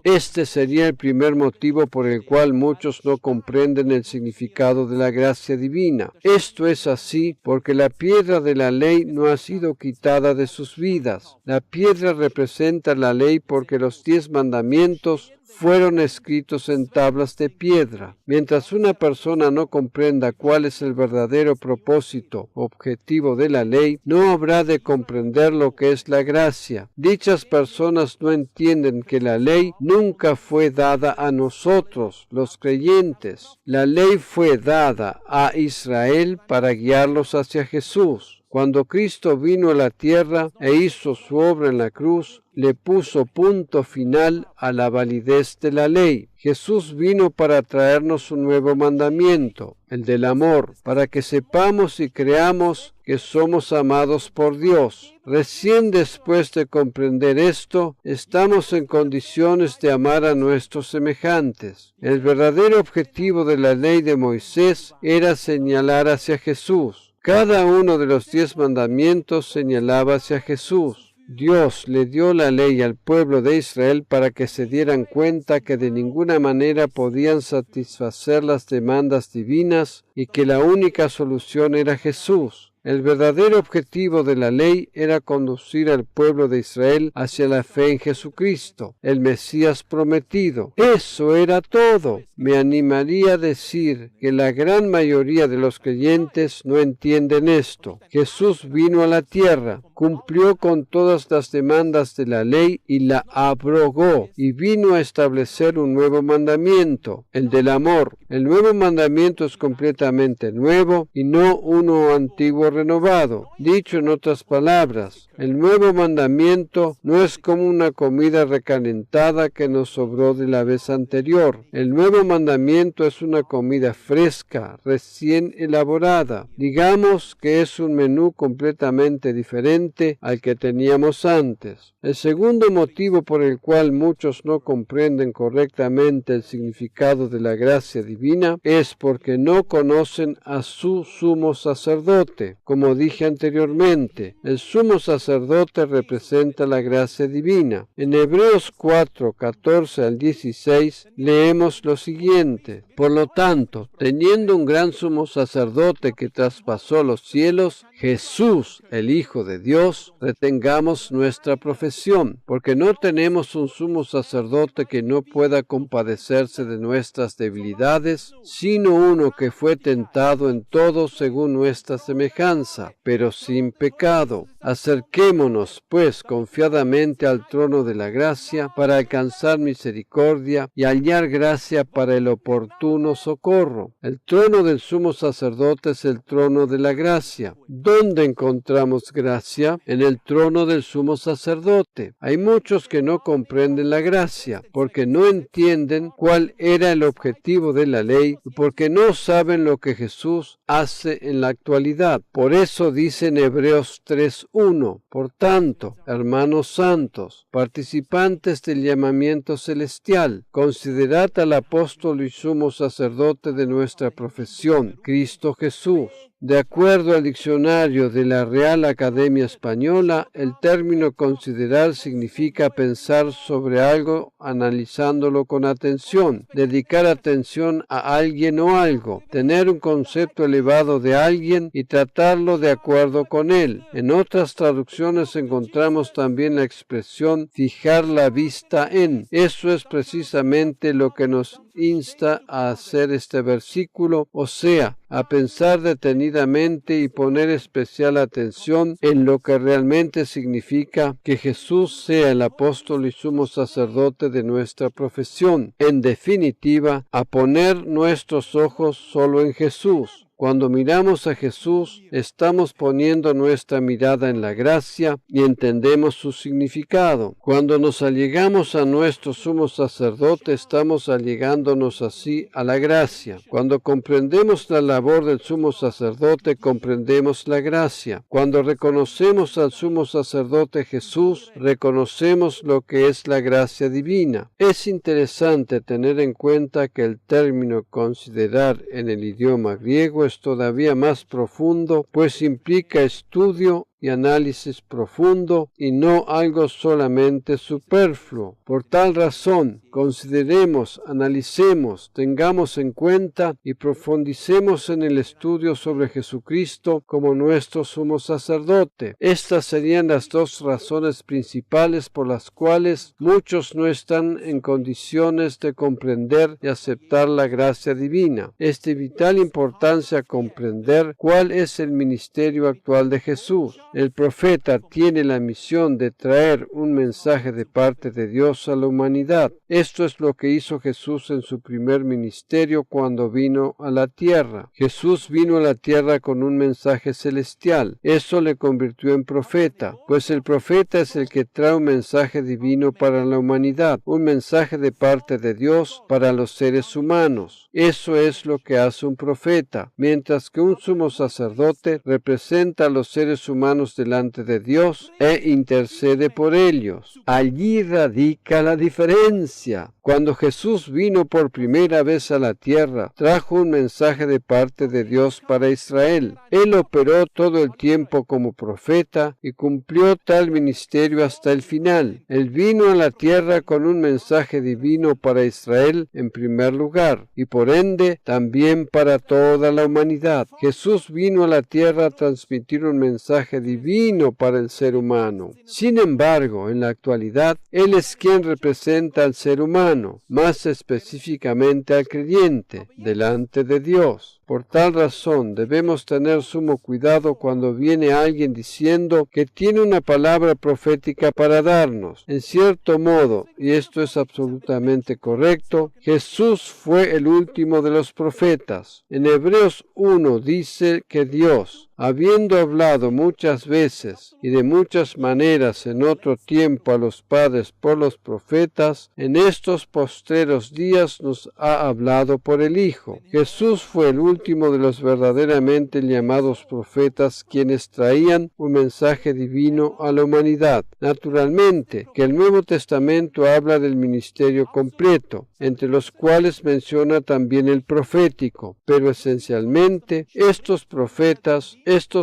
Este sería el primer motivo por el cual muchos no comprenden el significado de la gracia divina. Esto es así porque la piedra de la ley no ha sido quitada de sus vidas. La piedra representa la ley porque los 10 mandamientos fueron escritos en tablas de piedra. Mientras una persona no comprenda cuál es el verdadero propósito, objetivo de la ley, no habrá de comprender lo que es la gracia. Dichas personas no entienden que la ley nunca fue dada a nosotros, los creyentes. La ley fue dada a Israel para guiarlos hacia Jesús. Cuando Cristo vino a la tierra e hizo su obra en la cruz, le puso punto final a la validez de la ley. Jesús vino para traernos un nuevo mandamiento, el del amor, para que sepamos y creamos que somos amados por Dios. Recién después de comprender esto, estamos en condiciones de amar a nuestros semejantes. El verdadero objetivo de la ley de Moisés era señalar hacia Jesús. Cada uno de los 10 mandamientos señalaba hacia Jesús. Dios le dio la ley al pueblo de Israel para que se dieran cuenta que de ninguna manera podían satisfacer las demandas divinas y que la única solución era Jesús. El verdadero objetivo de la ley era conducir al pueblo de Israel hacia la fe en Jesucristo, el Mesías prometido. Eso era todo. Me animaría a decir que la gran mayoría de los creyentes no entienden esto. Jesús vino a la tierra, cumplió con todas las demandas de la ley y la abrogó, y vino a establecer un nuevo mandamiento, el del amor. El nuevo mandamiento es completamente nuevo y no uno antiguo renovado. Dicho en otras palabras, el nuevo mandamiento no es como una comida recalentada que nos sobró de la vez anterior. El nuevo mandamiento es una comida fresca, recién elaborada. Digamos que es un menú completamente diferente al que teníamos antes. El segundo motivo por el cual muchos no comprenden correctamente el significado de la gracia divina es porque no conocen a su sumo sacerdote. Como dije anteriormente, el sumo sacerdote representa la gracia divina. En Hebreos 4, 14 al 16 leemos lo siguiente: Por lo tanto, teniendo un gran sumo sacerdote que traspasó los cielos, Jesús, el Hijo de Dios, retengamos nuestra profesión, porque no tenemos un sumo sacerdote que no pueda compadecerse de nuestras debilidades, sino uno que fue tentado en todo según nuestra semejanza, pero sin pecado. Acerquémonos, pues, confiadamente al trono de la gracia para alcanzar misericordia y hallar gracia para el oportuno socorro. El trono del sumo sacerdote es el trono de la gracia. ¿Dónde encontramos gracia? En el trono del sumo sacerdote. Hay muchos que no comprenden la gracia, porque no entienden cuál era el objetivo de la ley y porque no saben lo que Jesús hace en la actualidad. Por eso dice en Hebreos 3:1, por tanto, hermanos santos, participantes del llamamiento celestial, considerad al apóstol y sumo sacerdote de nuestra profesión, Cristo Jesús. De acuerdo al diccionario de la Real Academia Española, el término considerar significa pensar sobre algo analizándolo con atención, dedicar atención a alguien o algo, tener un concepto elevado de alguien y tratarlo de acuerdo con él. En otras traducciones encontramos también la expresión fijar la vista en. Eso es precisamente lo que nos insta a hacer este versículo, o sea, a pensar detenidamente y poner especial atención en lo que realmente significa que Jesús sea el apóstol y sumo sacerdote de nuestra profesión. En definitiva, a poner nuestros ojos solo en Jesús. Cuando miramos a Jesús, estamos poniendo nuestra mirada en la gracia y entendemos su significado. Cuando nos allegamos a nuestro sumo sacerdote, estamos allegándonos así a la gracia. Cuando comprendemos la labor del sumo sacerdote, comprendemos la gracia. Cuando reconocemos al sumo sacerdote Jesús, reconocemos lo que es la gracia divina. Es interesante tener en cuenta que el término considerar en el idioma griego es todavía más profundo, pues implica estudio y análisis profundo y no algo solamente superfluo. Por tal razón, consideremos, analicemos, tengamos en cuenta y profundicemos en el estudio sobre Jesucristo como nuestro sumo sacerdote. Estas serían las dos razones principales por las cuales muchos no están en condiciones de comprender y aceptar la gracia divina. Es de vital importancia comprender cuál es el ministerio actual de Jesús. El profeta tiene la misión de traer un mensaje de parte de Dios a la humanidad. Esto es lo que hizo Jesús en su primer ministerio cuando vino a la tierra. Jesús vino a la tierra con un mensaje celestial. Eso le convirtió en profeta, pues el profeta es el que trae un mensaje divino para la humanidad, un mensaje de parte de Dios para los seres humanos. Eso es lo que hace un profeta, mientras que un sumo sacerdote representa a los seres humanos delante de Dios e intercede por ellos. Allí radica la diferencia. Cuando Jesús vino por primera vez a la tierra, trajo un mensaje de parte de Dios para Israel. Él operó todo el tiempo como profeta y cumplió tal ministerio hasta el final. Él vino a la tierra con un mensaje divino para Israel en primer lugar y por ende también para toda la humanidad. Jesús vino a la tierra a transmitir un mensaje divino para el ser humano. Sin embargo, en la actualidad, Él es quien representa al ser humano, más específicamente al creyente, delante de Dios. Por tal razón, debemos tener sumo cuidado cuando viene alguien diciendo que tiene una palabra profética para darnos. En cierto modo, y esto es absolutamente correcto, Jesús fue el último de los profetas. En Hebreos 1 dice que Dios, habiendo hablado muchas veces y de muchas maneras en otro tiempo a los padres por los profetas, en estos postreros días nos ha hablado por el Hijo. Jesús fue el último de los verdaderamente llamados profetas, quienes traían un mensaje divino a la humanidad. Naturalmente, que el Nuevo Testamento habla del ministerio completo, entre los cuales menciona también el profético, pero esencialmente estos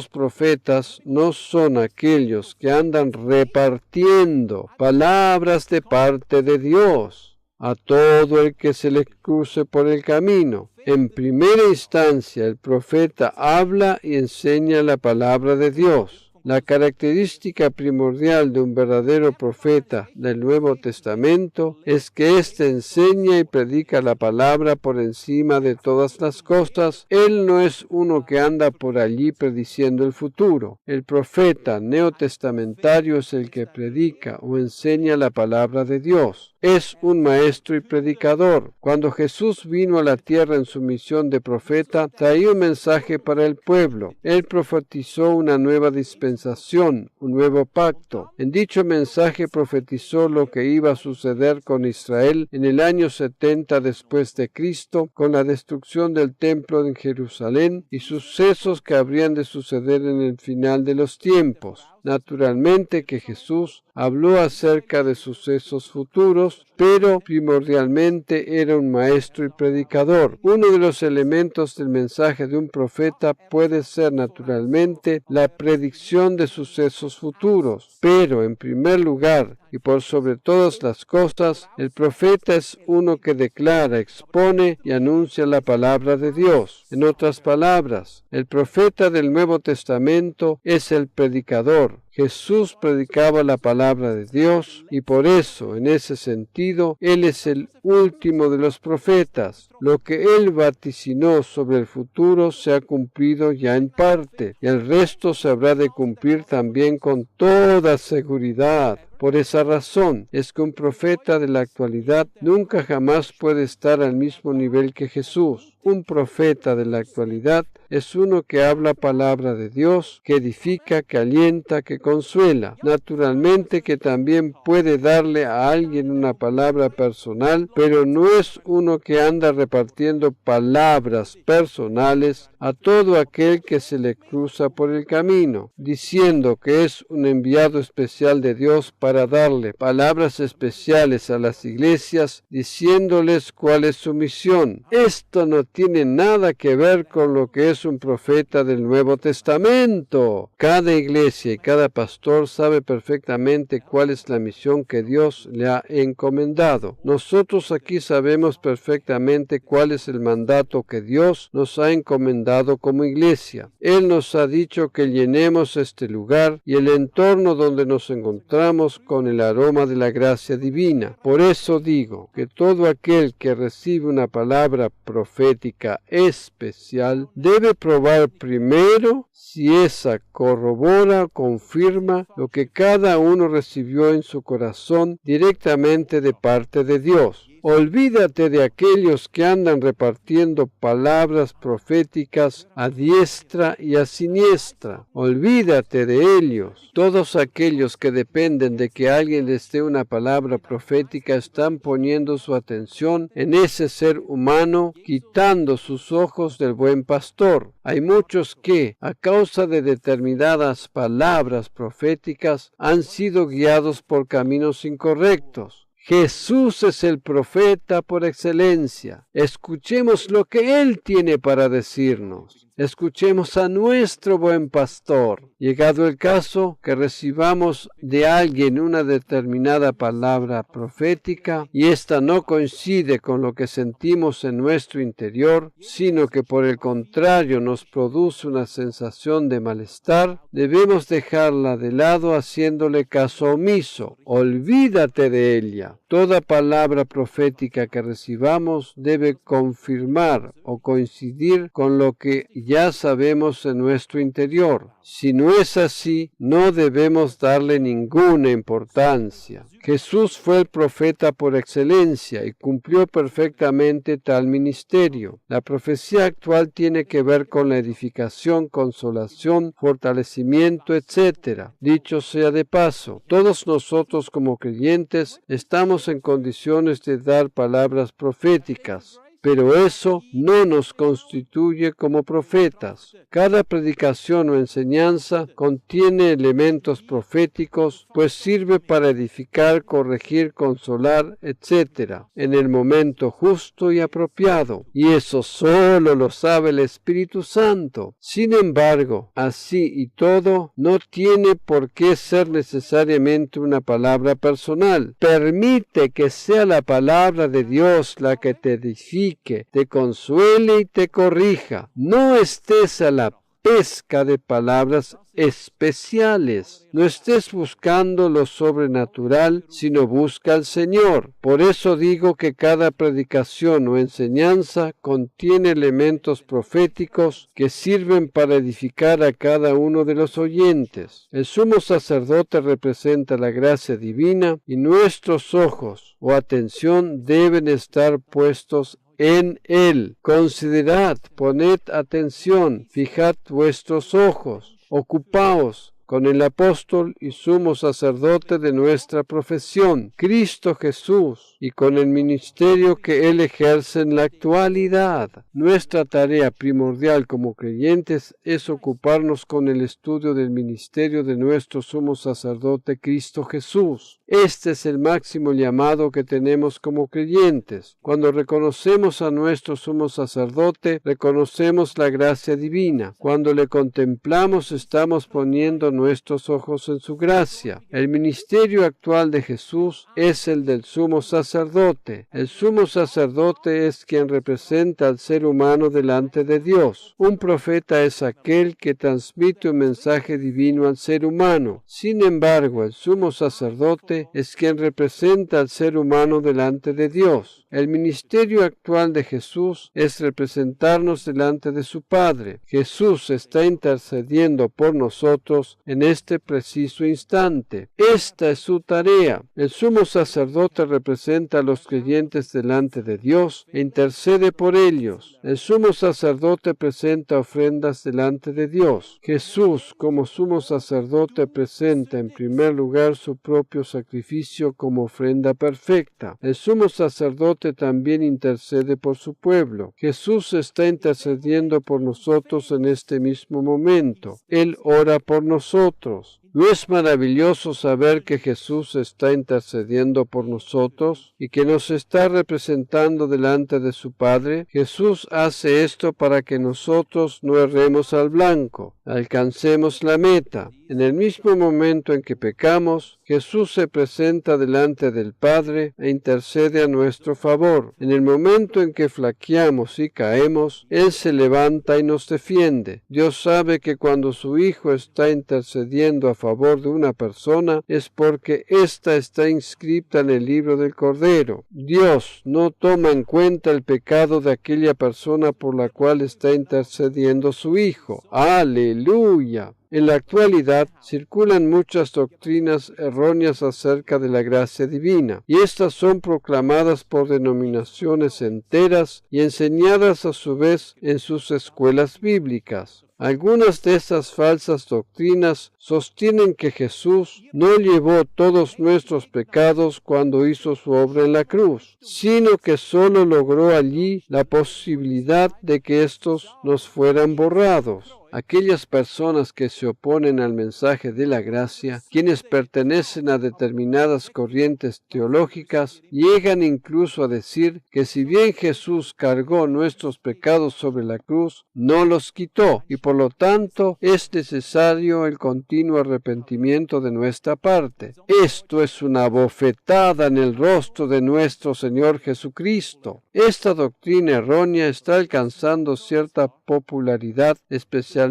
profetas no son aquellos que andan repartiendo palabras de parte de Dios a todo el que se le cruce por el camino. En primera instancia, el profeta habla y enseña la palabra de Dios. La característica primordial de un verdadero profeta del Nuevo Testamento es que éste enseña y predica la palabra por encima de todas las cosas. Él no es uno que anda por allí prediciendo el futuro. El profeta neotestamentario es el que predica o enseña la palabra de Dios. Es un maestro y predicador. Cuando Jesús vino a la tierra en su misión de profeta, traía un mensaje para el pueblo. Él profetizó una nueva dispensación, un nuevo pacto. En dicho mensaje profetizó lo que iba a suceder con Israel en el año 70 después de Cristo, con la destrucción del templo en Jerusalén y sucesos que habrían de suceder en el final de los tiempos. Naturalmente que Jesús habló acerca de sucesos futuros, pero primordialmente era un maestro y predicador. Uno de los elementos del mensaje de un profeta puede ser naturalmente la predicción de sucesos futuros, pero en primer lugar y por sobre todas las cosas, el profeta es uno que declara, expone y anuncia la palabra de Dios. En otras palabras, el profeta del Nuevo Testamento es el predicador. Jesús predicaba la palabra de Dios y por eso, en ese sentido, Él es el último de los profetas. Lo que Él vaticinó sobre el futuro se ha cumplido ya en parte y el resto se habrá de cumplir también con toda seguridad. Por esa razón es que un profeta de la actualidad nunca jamás puede estar al mismo nivel que Jesús. Un profeta de la actualidad es uno que habla palabra de Dios, que edifica, que alienta, que consuela. Naturalmente que también puede darle a alguien una palabra personal, pero no es uno que anda repartiendo palabras personales a todo aquel que se le cruza por el camino, diciendo que es un enviado especial de Dios para darle palabras especiales a las iglesias, diciéndoles cuál es su misión. Esto no tiene nada que ver con lo que es un profeta del Nuevo Testamento. Cada iglesia y cada pastor sabe perfectamente cuál es la misión que Dios le ha encomendado. Nosotros aquí sabemos perfectamente cuál es el mandato que Dios nos ha encomendado como iglesia. Él nos ha dicho que llenemos este lugar y el entorno donde nos encontramos con el aroma de la gracia divina. Por eso digo que todo aquel que recibe una palabra profética especial debe probar primero si esa corrobora o confirma lo que cada uno recibió en su corazón directamente de parte de Dios. Olvídate de aquellos que andan repartiendo palabras proféticas a diestra y a siniestra. Olvídate de ellos. Todos aquellos que dependen de que alguien les dé una palabra profética están poniendo su atención en ese ser humano, quitando sus ojos del buen pastor. Hay muchos que, a causa de determinadas palabras proféticas, han sido guiados por caminos incorrectos. Jesús es el profeta por excelencia. Escuchemos lo que Él tiene para decirnos. Escuchemos a nuestro buen pastor. Llegado el caso que recibamos de alguien una determinada palabra profética y ésta no coincide con lo que sentimos en nuestro interior, sino que por el contrario nos produce una sensación de malestar, debemos dejarla de lado haciéndole caso omiso. Olvídate de ella. Toda palabra profética que recibamos debe confirmar o coincidir con lo que ya sabemos en nuestro interior. Si no es así, no debemos darle ninguna importancia. Jesús fue el profeta por excelencia y cumplió perfectamente tal ministerio. La profecía actual tiene que ver con la edificación, consolación, fortalecimiento, etc. Dicho sea de paso, todos nosotros como creyentes estamos en condiciones de dar palabras proféticas. Pero eso no nos constituye como profetas. Cada predicación o enseñanza contiene elementos proféticos, pues sirve para edificar, corregir, consolar, etc., en el momento justo y apropiado. Y eso solo lo sabe el Espíritu Santo. Sin embargo, así y todo, no tiene por qué ser necesariamente una palabra personal. Permite que sea la palabra de Dios la que te edifique, te consuele y te corrija. No estés a la pesca de palabras especiales. No estés buscando lo sobrenatural, sino busca al Señor. Por eso digo que cada predicación o enseñanza contiene elementos proféticos que sirven para edificar a cada uno de los oyentes. El sumo sacerdote representa la gracia divina y nuestros ojos o atención deben estar puestos en Él. Considerad, poned atención, fijad vuestros ojos, ocupaos con el apóstol y sumo sacerdote de nuestra profesión, Cristo Jesús, y con el ministerio que Él ejerce en la actualidad. Nuestra tarea primordial como creyentes es ocuparnos con el estudio del ministerio de nuestro sumo sacerdote, Cristo Jesús. Este es el máximo llamado que tenemos como creyentes. Cuando reconocemos a nuestro sumo sacerdote, reconocemos la gracia divina. Cuando le contemplamos, estamos poniendo nuestros ojos en su gracia. El ministerio actual de Jesús es el del sumo sacerdote. El sumo sacerdote es quien representa al ser humano delante de Dios. Un profeta es aquel que transmite un mensaje divino al ser humano. Sin embargo, el sumo sacerdote es quien representa al ser humano delante de Dios. El ministerio actual de Jesús es representarnos delante de su Padre. Jesús está intercediendo por nosotros en este preciso instante. Esta es su tarea. El sumo sacerdote representa a los creyentes delante de Dios e intercede por ellos. El sumo sacerdote presenta ofrendas delante de Dios. Jesús, como sumo sacerdote, presenta en primer lugar su propio sacrificio sacrificio como ofrenda perfecta. El sumo sacerdote también intercede por su pueblo. Jesús está intercediendo por nosotros en este mismo momento. Él ora por nosotros. ¿No es maravilloso saber que Jesús está intercediendo por nosotros y que nos está representando delante de su Padre? Jesús hace esto para que nosotros no erremos al blanco, alcancemos la meta. En el mismo momento en que pecamos, Jesús se presenta delante del Padre e intercede a nuestro favor. En el momento en que flaqueamos y caemos, Él se levanta y nos defiende. Dios sabe que cuando su Hijo está intercediendo a favor de una persona es porque ésta está inscrita en el libro del Cordero. Dios no toma en cuenta el pecado de aquella persona por la cual está intercediendo su Hijo. ¡Aleluya! En la actualidad circulan muchas doctrinas erróneas acerca de la gracia divina, y estas son proclamadas por denominaciones enteras y enseñadas a su vez en sus escuelas bíblicas. Algunas de estas falsas doctrinas sostienen que Jesús no llevó todos nuestros pecados cuando hizo su obra en la cruz, sino que solo logró allí la posibilidad de que estos nos fueran borrados. Aquellas personas que se oponen al mensaje de la gracia, quienes pertenecen a determinadas corrientes teológicas, llegan incluso a decir que si bien Jesús cargó nuestros pecados sobre la cruz, no los quitó, y por lo tanto es necesario el continuo arrepentimiento de nuestra parte. Esto es una bofetada en el rostro de nuestro Señor Jesucristo. Esta doctrina errónea está alcanzando cierta popularidad, especialmente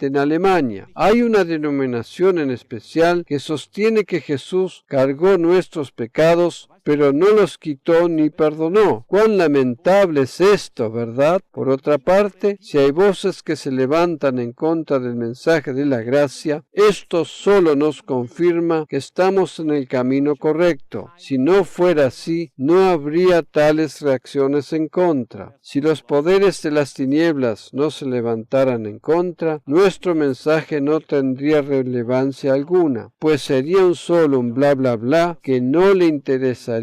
en Alemania. Hay una denominación en especial que sostiene que Jesús cargó nuestros pecados, pero no los quitó ni perdonó. Cuán lamentable es esto, ¿verdad? Por otra parte, si hay voces que se levantan en contra del mensaje de la gracia, esto solo nos confirma que estamos en el camino correcto. Si no fuera así, no habría tales reacciones en contra. Si los poderes de las tinieblas no se levantaran en contra, nuestro mensaje no tendría relevancia alguna, pues sería un bla bla bla que no le interesaría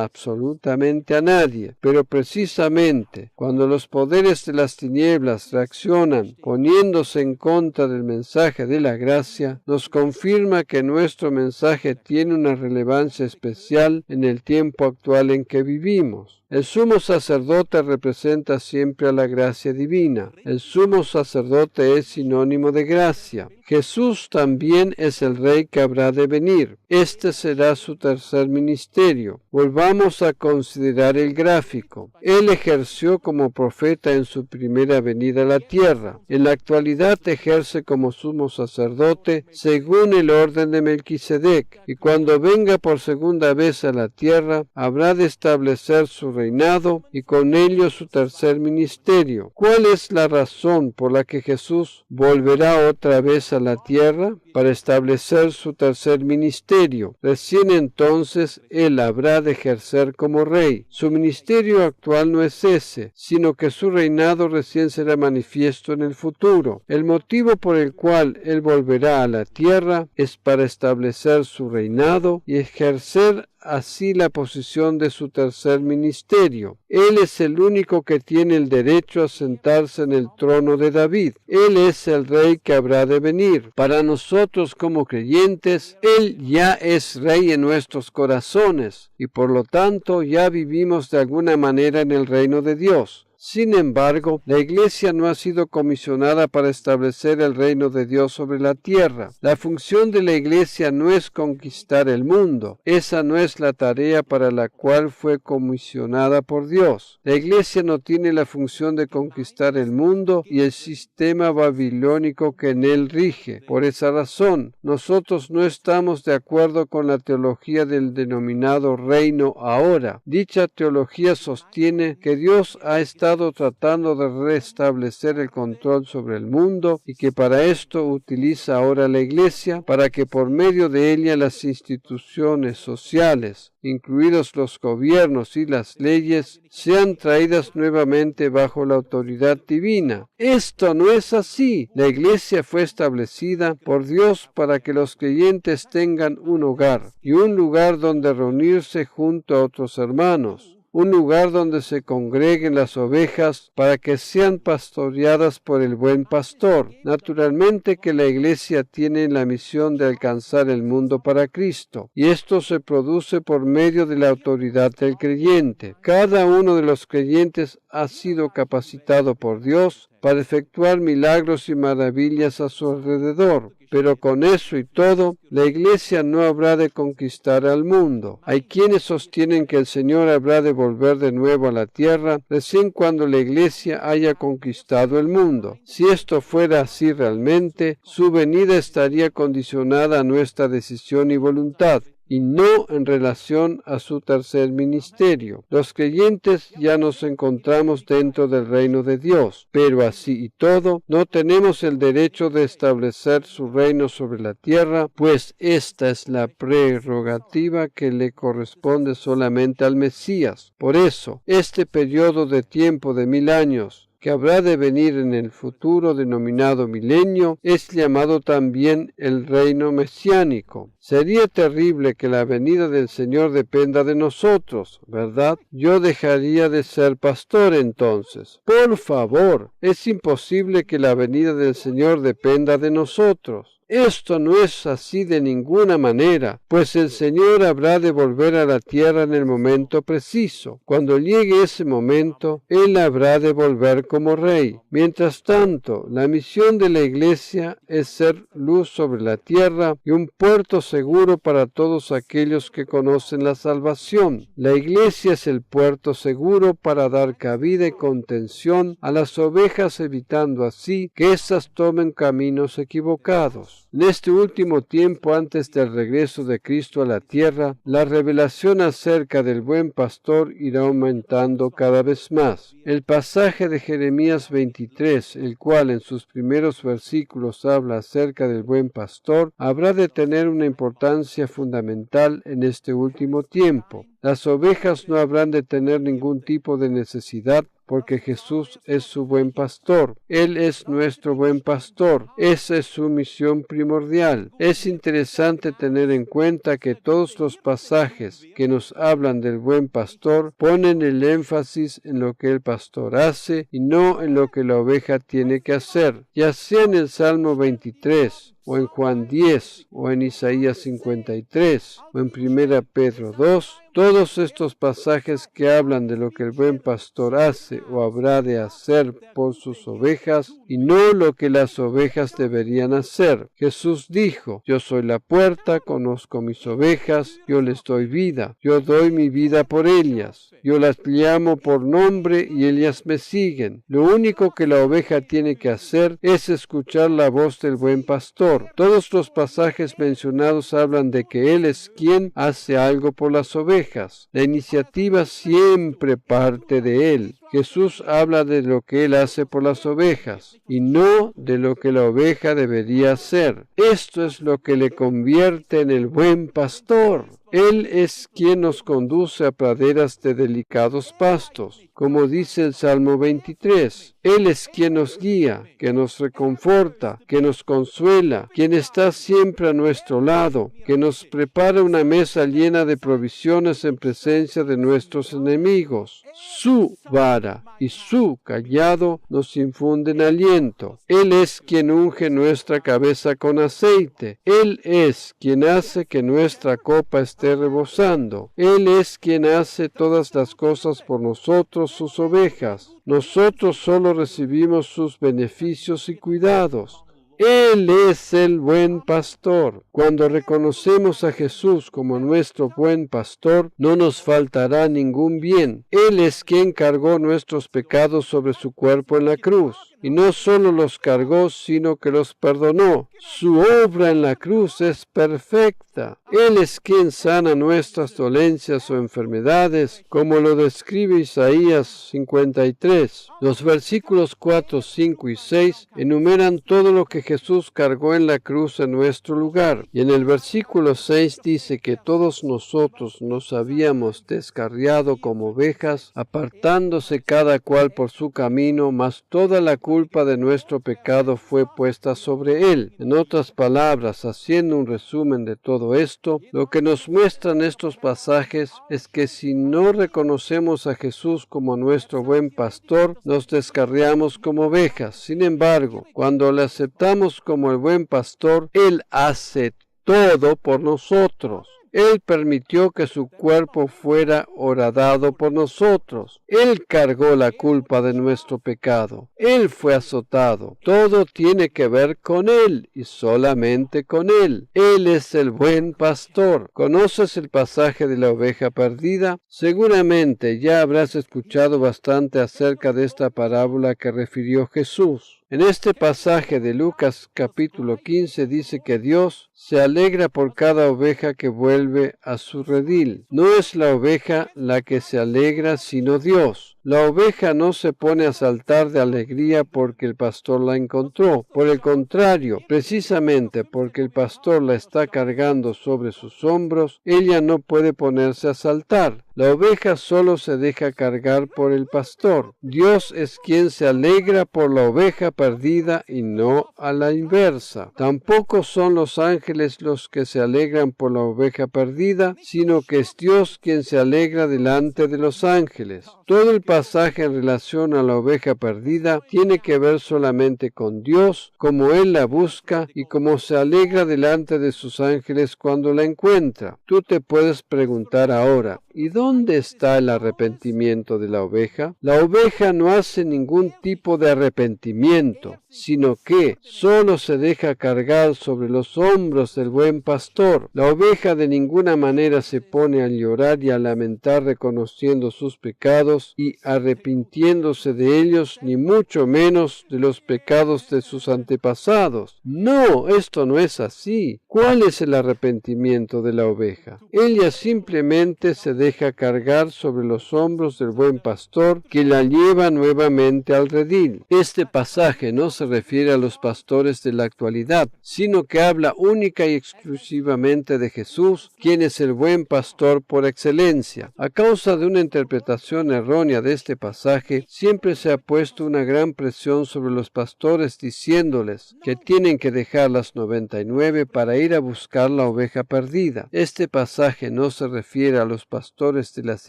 absolutamente a nadie. Pero precisamente cuando los poderes de las tinieblas reaccionan poniéndose en contra del mensaje de la gracia, nos confirma que nuestro mensaje tiene una relevancia especial en el tiempo actual en que vivimos. El sumo sacerdote representa siempre a la gracia divina. El sumo sacerdote es sinónimo de gracia. Jesús también es el Rey que habrá de venir. Este será su tercer ministerio. Volvamos a considerar el gráfico. Él ejerció como profeta en su primera venida a la tierra. En la actualidad ejerce como sumo sacerdote según el orden de Melquisedec, y cuando venga por segunda vez a la tierra, habrá de establecer su reinado y con ello su tercer ministerio. ¿Cuál es la razón por la que Jesús volverá otra vez a la tierra? Para establecer su tercer ministerio. Recién entonces Él habrá de ejercer como rey. Su ministerio actual no es ese, sino que su reinado recién será manifiesto en el futuro. El motivo por el cual Él volverá a la tierra es para establecer su reinado y ejercer así la posición de su tercer ministerio. Él es el único que tiene el derecho a sentarse en el trono de David. Él es el Rey que habrá de venir. Para nosotros como creyentes, Él ya es Rey en nuestros corazones y por lo tanto ya vivimos de alguna manera en el reino de Dios. Sin embargo, la Iglesia no ha sido comisionada para establecer el reino de Dios sobre la tierra. La función de la Iglesia no es conquistar el mundo. Esa no es la tarea para la cual fue comisionada por Dios. La Iglesia no tiene la función de conquistar el mundo y el sistema babilónico que en él rige. Por esa razón, nosotros no estamos de acuerdo con la teología del denominado reino ahora. Dicha teología sostiene que Dios ha estado estado tratando de restablecer el control sobre el mundo y que para esto utiliza ahora la Iglesia para que por medio de ella las instituciones sociales, incluidos los gobiernos y las leyes, sean traídas nuevamente bajo la autoridad divina. Esto no es así. La Iglesia fue establecida por Dios para que los creyentes tengan un hogar y un lugar donde reunirse junto a otros hermanos. Un lugar donde se congreguen las ovejas para que sean pastoreadas por el buen pastor. Naturalmente que la Iglesia tiene la misión de alcanzar el mundo para Cristo, y esto se produce por medio de la autoridad del creyente. Cada uno de los creyentes ha sido capacitado por Dios para efectuar milagros y maravillas a su alrededor. Pero con eso y todo, la Iglesia no habrá de conquistar al mundo. Hay quienes sostienen que el Señor habrá de volver de nuevo a la tierra recién cuando la Iglesia haya conquistado el mundo. Si esto fuera así realmente, su venida estaría condicionada a nuestra decisión y voluntad, y no en relación a su tercer ministerio. Los creyentes ya nos encontramos dentro del reino de Dios, pero así y todo, no tenemos el derecho de establecer su reino sobre la tierra, pues esta es la prerrogativa que le corresponde solamente al Mesías. Por eso, este periodo de tiempo de 1000 años, que habrá de venir en el futuro denominado milenio, es llamado también el reino mesiánico. Sería terrible que la venida del Señor dependa de nosotros, ¿verdad? Yo dejaría de ser pastor entonces. Por favor, es imposible que la venida del Señor dependa de nosotros. Esto no es así de ninguna manera, pues el Señor habrá de volver a la tierra en el momento preciso. Cuando llegue ese momento, Él habrá de volver como Rey. Mientras tanto, la misión de la Iglesia es ser luz sobre la tierra y un puerto seguro para todos aquellos que conocen la salvación. La Iglesia es el puerto seguro para dar cabida y contención a las ovejas, evitando así que éstas tomen caminos equivocados. En este último tiempo antes del regreso de Cristo a la tierra, la revelación acerca del buen pastor irá aumentando cada vez más. El pasaje de Jeremías 23, el cual en sus primeros versículos habla acerca del buen pastor, habrá de tener una importancia fundamental en este último tiempo. Las ovejas no habrán de tener ningún tipo de necesidad porque Jesús es su buen pastor. Él es nuestro buen pastor. Esa es su misión primordial. Es interesante tener en cuenta que todos los pasajes que nos hablan del buen pastor ponen el énfasis en lo que el pastor hace y no en lo que la oveja tiene que hacer. Ya sea en el Salmo 23, o en Juan 10, o en Isaías 53, o en 1 Pedro 2, todos estos pasajes que hablan de lo que el buen pastor hace o habrá de hacer por sus ovejas, y no lo que las ovejas deberían hacer. Jesús dijo: yo soy la puerta, conozco mis ovejas, yo les doy vida, yo doy mi vida por ellas. Yo las llamo por nombre y ellas me siguen. Lo único que la oveja tiene que hacer es escuchar la voz del buen pastor. Todos los pasajes mencionados hablan de que Él es quien hace algo por las ovejas. La iniciativa siempre parte de Él. Jesús habla de lo que Él hace por las ovejas y no de lo que la oveja debería hacer. Esto es lo que le convierte en el buen pastor. Él es quien nos conduce a praderas de delicados pastos, como dice el Salmo 23. Él es quien nos guía, que nos reconforta, que nos consuela, quien está siempre a nuestro lado, que nos prepara una mesa llena de provisiones en presencia de nuestros enemigos. Su vara y su cayado nos infunden aliento. Él es quien unge nuestra cabeza con aceite. Él es quien hace que nuestra copa esté rebosando. Él es quien hace todas las cosas por nosotros, sus ovejas. Nosotros solo recibimos sus beneficios y cuidados. Él es el buen pastor. Cuando reconocemos a Jesús como nuestro buen pastor, no nos faltará ningún bien. Él es quien cargó nuestros pecados sobre su cuerpo en la cruz. y no solo los cargó, sino que los perdonó. Su obra en la cruz es perfecta. Él es quien sana nuestras dolencias o enfermedades, como lo describe Isaías 53. Los versículos 4, 5 y 6 enumeran todo lo que Jesús cargó en la cruz en nuestro lugar. Y en el versículo 6 dice que todos nosotros nos habíamos descarriado como ovejas, apartándose cada cual por su camino, mas toda la culpa de nuestro pecado fue puesta sobre él. En otras palabras, haciendo un resumen de todo esto, lo que nos muestran estos pasajes es que si no reconocemos a Jesús como nuestro buen pastor, nos descarriamos como ovejas. Sin embargo, cuando le aceptamos como el buen pastor, Él hace todo por nosotros. Él permitió que su cuerpo fuera horadado por nosotros. Él cargó la culpa de nuestro pecado. Él fue azotado. Todo tiene que ver con Él y solamente con Él. Él es el buen pastor. ¿Conoces el pasaje de la oveja perdida? Seguramente ya habrás escuchado bastante acerca de esta parábola que refirió Jesús. En este pasaje de Lucas capítulo 15 dice que Dios se alegra por cada oveja que vuelve a su redil. No es la oveja la que se alegra, sino Dios. La oveja no se pone a saltar de alegría porque el pastor la encontró. Por el contrario, precisamente porque el pastor la está cargando sobre sus hombros, ella no puede ponerse a saltar. La oveja solo se deja cargar por el pastor. Dios es quien se alegra por la oveja perdida y no a la inversa. Tampoco son los ángeles los que se alegran por la oveja perdida, sino que es Dios quien se alegra delante de los ángeles. Todo el pasaje en relación a la oveja perdida tiene que ver solamente con Dios, como Él la busca y como se alegra delante de sus ángeles cuando la encuentra. Tú te puedes preguntar ahora, ¿y dónde está el arrepentimiento de la oveja? La oveja no hace ningún tipo de arrepentimiento, sino que solo se deja cargar sobre los hombros del buen pastor. La oveja de ninguna manera se pone a llorar y a lamentar reconociendo sus pecados y arrepintiéndose de ellos, ni mucho menos de los pecados de sus antepasados. No, esto no es así. ¿Cuál es el arrepentimiento de la oveja? Ella simplemente se deja cargar sobre los hombros del buen pastor, que la lleva nuevamente al redil. Este pasaje no se refiere a los pastores de la actualidad, sino que habla única y exclusivamente de Jesús, quien es el buen pastor por excelencia. A causa de una interpretación errónea de este pasaje, siempre se ha puesto una gran presión sobre los pastores diciéndoles que tienen que dejar las 99 para ir a buscar la oveja perdida. Este pasaje no se refiere a los pastores de las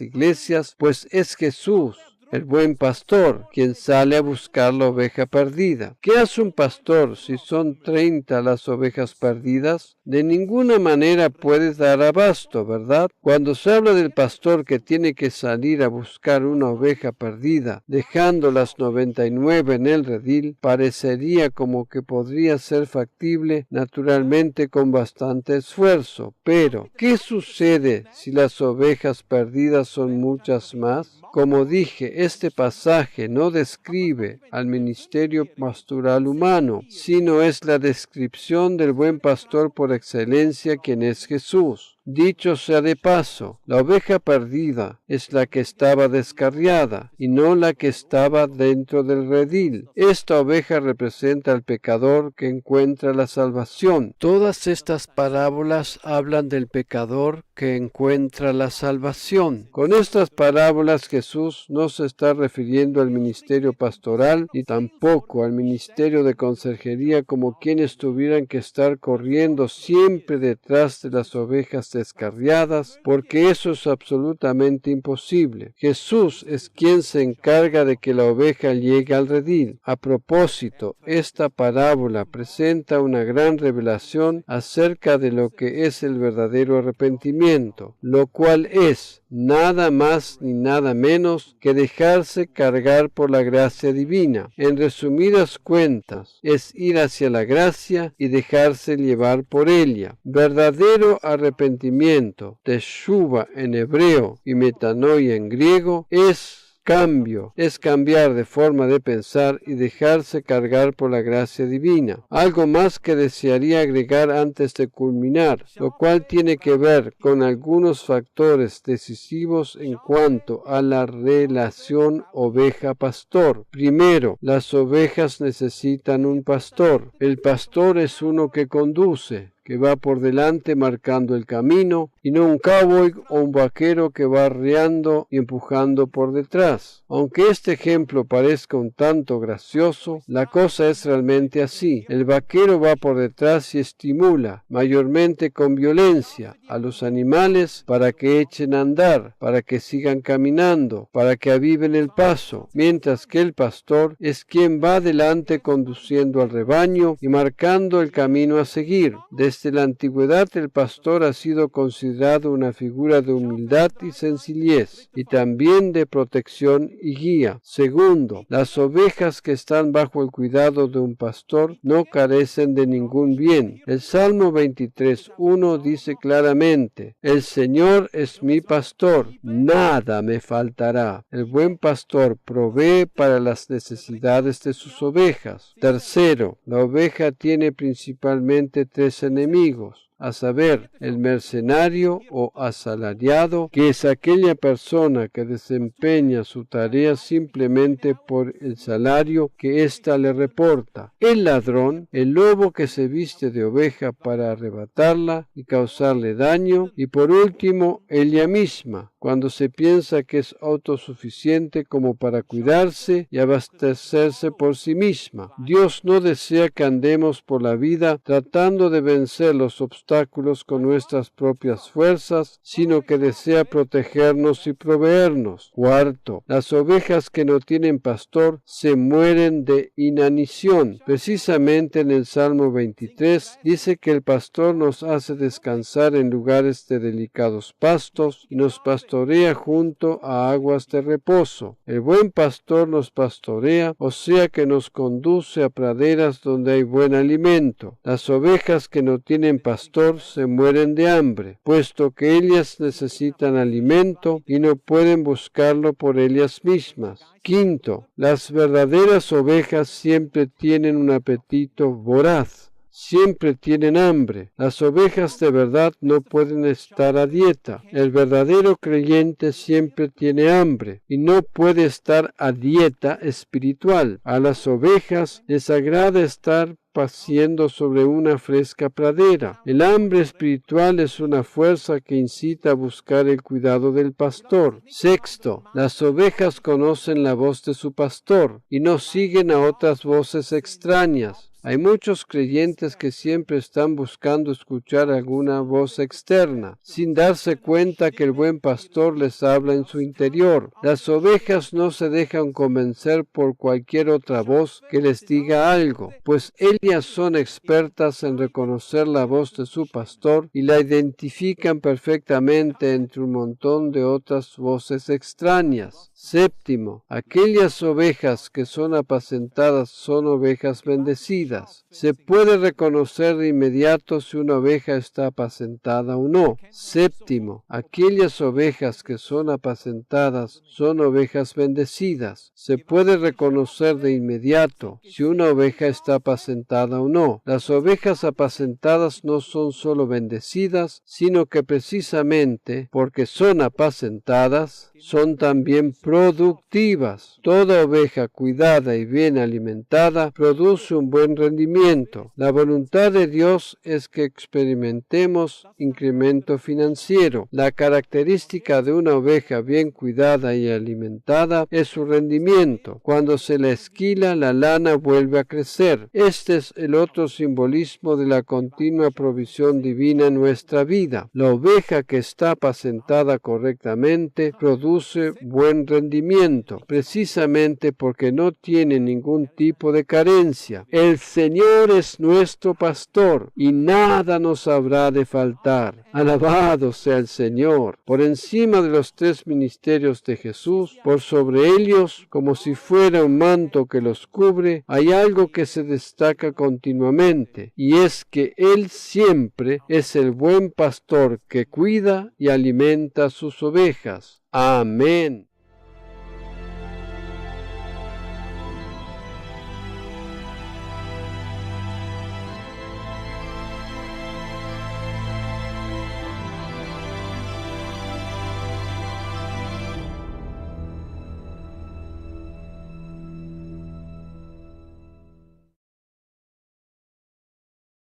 iglesias, pues es Jesús, el buen pastor, quien sale a buscar la oveja perdida. ¿Qué hace un pastor si son 30 las ovejas perdidas? De ninguna manera puedes dar abasto, ¿verdad? Cuando se habla del pastor que tiene que salir a buscar una oveja perdida, dejando las 99 en el redil, parecería como que podría ser factible, naturalmente con bastante esfuerzo. Pero, ¿qué sucede si las ovejas perdidas son muchas más? Como dije, este pasaje no describe al ministerio pastoral humano, sino es la descripción del buen pastor por excelencia, quien es Jesús. Dicho sea de paso, la oveja perdida es la que estaba descarriada y no la que estaba dentro del redil. Esta oveja representa al pecador que encuentra la salvación. Todas estas parábolas hablan del pecador que encuentra la salvación. Con estas parábolas Jesús no se está refiriendo al ministerio pastoral ni tampoco al ministerio de conserjería como quienes tuvieran que estar corriendo siempre detrás de las ovejas descarriadas, porque eso es absolutamente imposible. Jesús es quien se encarga de que la oveja llegue al redil. A propósito, esta parábola presenta una gran revelación acerca de lo que es el verdadero arrepentimiento, lo cual es nada más ni nada menos que dejarse cargar por la gracia divina. En resumidas cuentas, es ir hacia la gracia y dejarse llevar por ella. Verdadero arrepentimiento, teshuva en hebreo y metanoia en griego, es cambio es cambiar de forma de pensar y dejarse cargar por la gracia divina. Algo más que desearía agregar antes de culminar, lo cual tiene que ver con algunos factores decisivos en cuanto a la relación oveja-pastor. Primero, las ovejas necesitan un pastor. El pastor es uno que conduce, que va por delante marcando el camino, y no un cowboy o un vaquero que va arreando y empujando por detrás. Aunque este ejemplo parezca un tanto gracioso, la cosa es realmente así. El vaquero va por detrás y estimula, mayormente con violencia, a los animales para que echen a andar, para que sigan caminando, para que aviven el paso, mientras que el pastor es quien va adelante conduciendo al rebaño y marcando el camino a seguir. Desde la antigüedad el pastor ha sido considerado una figura de humildad y sencillez, y también de protección y guía. Segundo, las ovejas que están bajo el cuidado de un pastor no carecen de ningún bien. El Salmo 23:1 dice claramente: el Señor es mi pastor, nada me faltará. El buen pastor provee para las necesidades de sus ovejas. Tercero, la oveja tiene principalmente tres enemigos, a saber, el mercenario o asalariado, que es aquella persona que desempeña su tarea simplemente por el salario que ésta le reporta; el ladrón, el lobo que se viste de oveja para arrebatarla y causarle daño; y por último, ella misma, cuando se piensa que es autosuficiente como para cuidarse y abastecerse por sí misma. Dios no desea que andemos por la vida tratando de vencer los obstáculos con nuestras propias fuerzas, sino que desea protegernos y proveernos. Cuarto, las ovejas que no tienen pastor se mueren de inanición. Precisamente en el Salmo 23 dice que el pastor nos hace descansar en lugares de delicados pastos y nos pastorea junto a aguas de reposo. El buen pastor nos pastorea, o sea que nos conduce a praderas donde hay buen alimento. Las ovejas que no tienen pastor se mueren de hambre, puesto que ellas necesitan alimento y no pueden buscarlo por ellas mismas. Quinto, las verdaderas ovejas siempre tienen un apetito voraz. Siempre tienen hambre. Las ovejas de verdad no pueden estar a dieta. El verdadero creyente siempre tiene hambre y no puede estar a dieta espiritual. A las ovejas les agrada estar paciendo sobre una fresca pradera. El hambre espiritual es una fuerza que incita a buscar el cuidado del pastor. Sexto, las ovejas conocen la voz de su pastor y no siguen a otras voces extrañas. Hay muchos creyentes que siempre están buscando escuchar alguna voz externa, sin darse cuenta que el buen pastor les habla en su interior. Las ovejas no se dejan convencer por cualquier otra voz que les diga algo, pues ellas son expertas en reconocer la voz de su pastor y la identifican perfectamente entre un montón de otras voces extrañas. Séptimo, aquellas ovejas que son apacentadas son ovejas bendecidas. Se puede reconocer de inmediato si una oveja está apacentada o no. Séptimo, aquellas ovejas que son apacentadas son ovejas bendecidas. Se puede reconocer de inmediato si una oveja está apacentada o no. Las ovejas apacentadas no son solo bendecidas, sino que precisamente porque son apacentadas, son también productivas. Toda oveja cuidada y bien alimentada produce un buen rendimiento. La voluntad de Dios es que experimentemos incremento financiero. La característica de una oveja bien cuidada y alimentada es su rendimiento. Cuando se la esquila, la lana vuelve a crecer. Este es el otro simbolismo de la continua provisión divina en nuestra vida. La oveja que está apacentada correctamente produce buen rendimiento, precisamente porque no tiene ningún tipo de carencia. El Señor es nuestro pastor y nada nos habrá de faltar. Alabado sea el Señor. Por encima de los tres ministerios de Jesús, por sobre ellos, como si fuera un manto que los cubre, hay algo que se destaca continuamente, y es que Él siempre es el buen pastor que cuida y alimenta a sus ovejas. Amén.